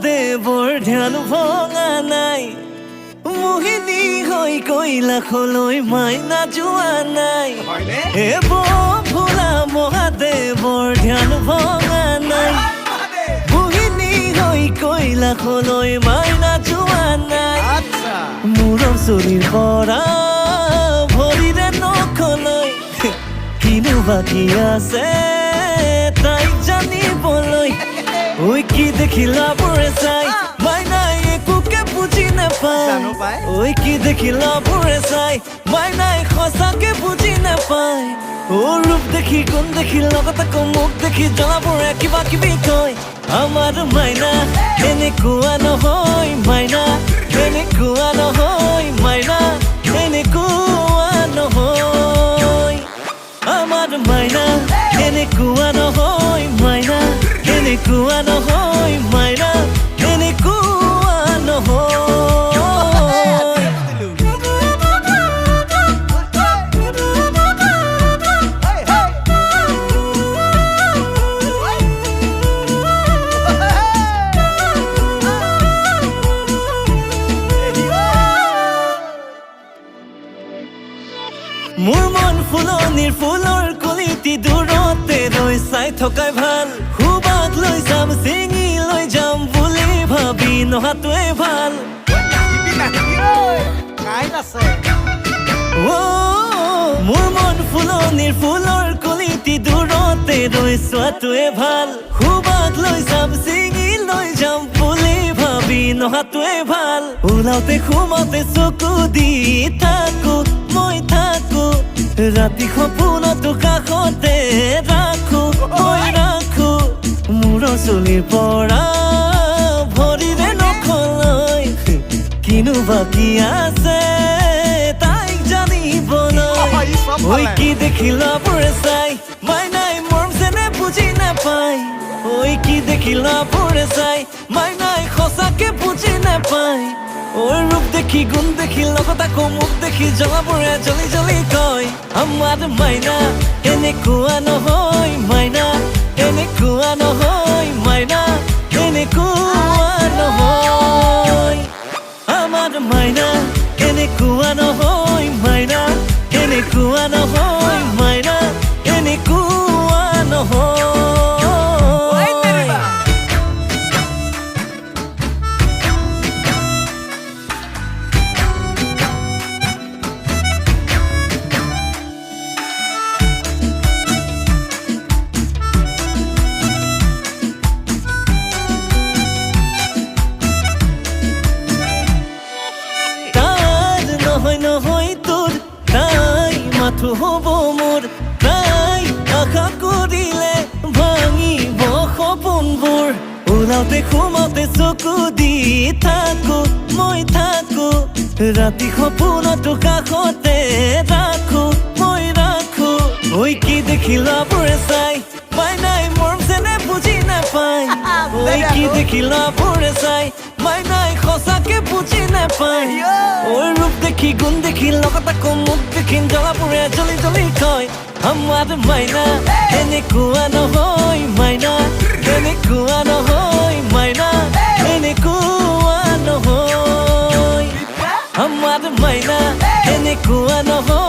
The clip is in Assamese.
দেৱৰ ধ্যান ভঙা নাই মোহিনী হৈ কৈলাশলৈ মাইনা যোৱা নাই হে ভোলা মহাদেৱৰ ধ্যান ভঙা নাই মোহিনী হৈ কৈলাশলৈ মাইনা যোৱা নাই মূৰৰ চুলিৰ পৰা ভৰিৰে নখলৈ কিনো বাকী আছে তাইক জানিবলৈ ঐ কি দেখিলা বুঢ়ে চাই মাইনাই একোকে বুজি নাপায় ঐ কি দেখিলা বুঢ়ে চাই মাইনাই সঁচাকে বুজি নাপায় ও ৰূপ দেখি কোন দেখি লগত আকৌ মুখ দেখি জনাবোৰে কিবা কিবি কয় আমাৰ মাইনা এনেকুৱা নহয় মাইনা এনেকুৱা নহয় মাইনা এনেকুৱা নহয় আমাৰ মাইনা এনেকুৱা নহয় মাইনা এনেকুৱা নহয় মাইনা এনেকুৱা নহয় মোৰ মন ফুলনিৰ ফুলৰ কলিটি দূৰতে ৰৈ চাই থকাই ভাল সুবাস লৈ যাম চিঙি লৈ যাম বুলি ভাবি নহাটোৱে ভাল মোৰ মন ফুলনিৰ ফুলৰ কলিটি দূৰতে ৰৈ চোৱাটোৱে ভাল সুবাস লৈ যাম চিঙি লৈ যাম বুলি ভাবি নহাটোৱে ভাল ওলাওতে সোমাওতে চকু দি থাকো মই থাকো ৰাতি সপোনতো কাষতে ৰাখো মই ৰাখো মূৰৰ চুলিৰ পৰা ভৰিৰে নখলৈ কিনো বাকী আছে তাইক জানিবলৈ ঐ কি দেখিলা বুঢ়ে চাই মাইনাই মৰম যেনে বুজি নাপায় ঐ কি দেখিলা বুঢ়ে চাই মাইনাই সঁচাকে বুজি নাপায় ঐ ৰূপ দেখি গুণ দেখি লগত আকৌ মুখ দেখি জলাবোৰে জ্বলি জ্বলি কয় আমাৰ মাইনা এনেকুৱা নহয় মাইনা এনেকুৱা নহয় মাইনা এনেকুৱা নহয় আমাৰ মাইনা এনেকুৱা নহয় মাইনা এনেকুৱা নহয় মাইনা এনেকুৱা নহয় নহয় তোৰ তাই মাথো হ'ব মোৰ তাই আশা কৰিলে ভাঙিব সপোনবোৰ ওলাওতে সোমাওতে চকু দি থাকো মই থাকো ৰাতি সপোনতো কাষতে ৰাখো মই ৰাখো ঐ কি দেখিলা বুঢ়ে চাই মাইনাই মৰম যেনে বুজি নাপায় ঐ কি দেখিলা বুঢ়ে চাই মাইনাই সঁচাকে বুজি নাপায় ঐ ৰূপ দেখি গুণ দেখি লগত আকৌ মুখ দেখি জলাবোৰে জ্বলি জ্বলি কয় আমাৰ মাইনা এনেকুৱা নহয় মাইনা এনেকুৱা নহয় মাইনা এনেকুৱা নহয় আমাৰ মাইনা এনেকুৱা নহয়